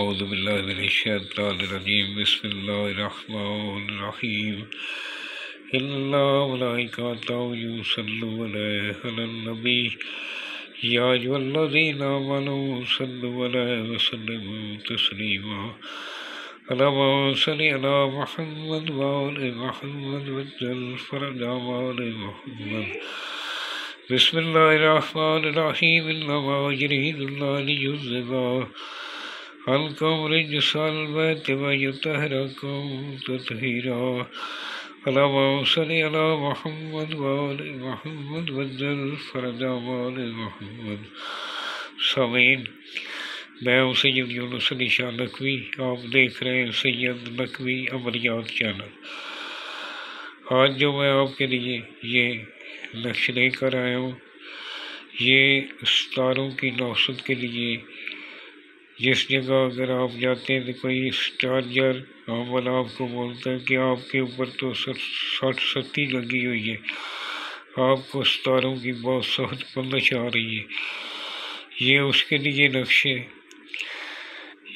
اعوذ باللہ من الشیطان الرجیم بسم اللہ الرحمن الرحیم ان اللہ ملائکتہ یصلون علی النبی یا ایھا الذین آمنوا صلوا علیہ وسلموا تسلیما اللہم صل علی محمد وآل محمد وعجل فرج آل محمد بسم اللہ الرحمن الرحیم انما یرید اللہ لیذھب عنکم رجس البیت ویطہرکم تطہیرا اللہم صل علی محمد وآل محمد وعجل فرج آل محمد۔ سامعین، میں ہوں سید یونس علی شاہ نقوی، آپ دیکھ رہے ہیں سید نقوی عملیات چینل۔ آج جو میں آپ کے لیے یہ نقش لے کر آیا ہوں، یہ ستاروں کی نوست کے لیے جس جگہ اگر آپ جاتے ہیں تو کوئی چارجر عمل آپ کو بولتا ہے کہ آپ کے اوپر تو سٹ ستی لگی ہوئی ہے، آپ کو ستاروں کی بہت سخت بندش آ رہی ہے، یہ اس کے لیے نقش ہے۔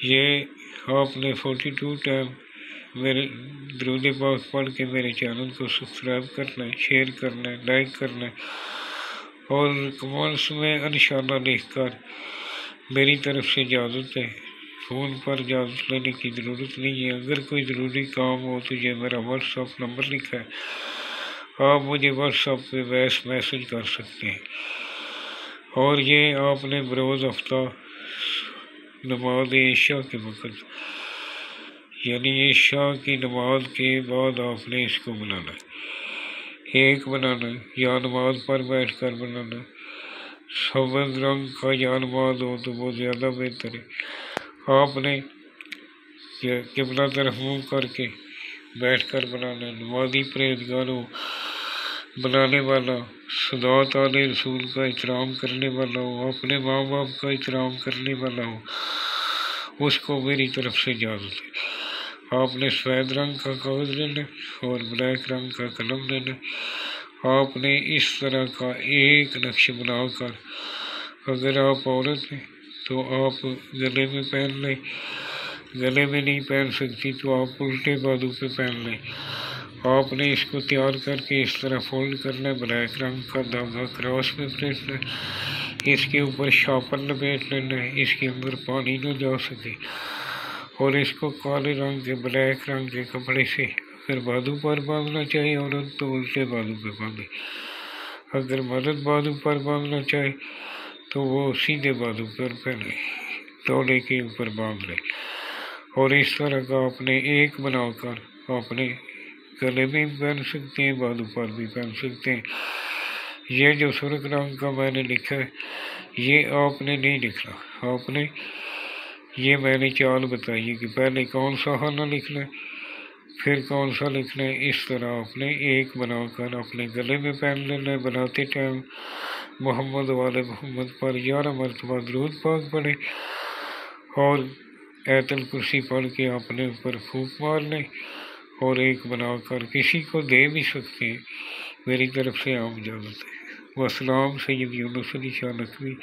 یہ آپ نے 42 ٹائم میرے درود پاک پڑھ کے میرے چینل کو سبسکرائب کرنا ہے، شیئر کرنا ہے، لائک کرنا ہے، اور کمنٹس میں انشاءاللہ لکھ کر میری طرف سے اجازت ہے۔ فون پر اجازت لینے کی ضرورت نہیں ہے، اگر کوئی ضروری کام ہو تو یہ میرا واٹس ایپ نمبر لکھا ہے، آپ مجھے واٹس ایپ پہ وائس میسج کر سکتے ہیں۔ اور یہ آپ نے بروز ہفتہ نماز عشاء کے وقت، یعنی عشاء کی نماز کے بعد آپ نے اس کو بنانا ہے، ایک بنانا ہے، یا نماز پر بیٹھ کر بنانا ہے۔ سبز رنگ کا یا نماز ہو تو وہ زیادہ بہتر ہے۔ آپ نے قبلہ طرف منہ کر کے بیٹھ کر بنانا ہے۔ نمازی پرہیزگار ہو، بنانے والا صلوات علی رسول کا احترام کرنے والا ہو، اپنے ماں باپ کا احترام کرنے والا ہو، اس کو میری طرف سے اجازت ہے۔ آپ نے سفید رنگ کا کاغذ لینا اور بلیک رنگ کا قلم لینا۔ آپ نے اس طرح کا ایک نقش بنا کر، اگر آپ عورت ہیں تو آپ گلے میں پہن لیں، گلے میں نہیں پہن سکتی تو آپ الٹے بازو پہ پہن لیں۔ آپ نے اس کو تیار کر کے اس طرح فولڈ کرنا ہے، بلیک رنگ کا دھاگا کراس میں پلٹنا ہے، اس کے اوپر شاپن لپیٹ لینا ہے، اس کے اندر پانی نہ جا سکے، اور اس کو کالے رنگ کے بلیک رنگ کے کپڑے سے اگر بازو پر باندھنا چاہے عورت تو الٹے بازو پہ باندھے، اگر مرد بازو پر باندھنا چاہے تو وہ سیدھے بازو پر پہنے، توڑے کے اوپر باندھ لے۔ اور اس طرح کا آپ نے ایک بنا کر آپ نے گلے میں بھی پہن سکتے ہیں، بازو پر بھی پہن سکتے ہیں۔ یہ جو سرخ رنگ کا میں نے لکھا ہے یہ آپ نے نہیں لکھنا، آپ نے یہ میں نے چال بتائی ہے کہ پہلے کون سا خانہ لکھنا ہے پھر کون سا لکھنا ہے۔ اس طرح آپ نے ایک بنا کر اپنے گلے میں پہن لینا ہے۔ بناتے ٹائم محمد والے محمد پر 11 مرتبہ درود پاک پڑھیں اور آیت الکرسی پڑھ کے اپنے اوپر پھونک مار لیں، اور ایک بنا کر کسی کو دے بھی سکتے ہیں، میری طرف سے عام اجازت ہے۔ والسلام، سید یونس علی شاہ نقوی۔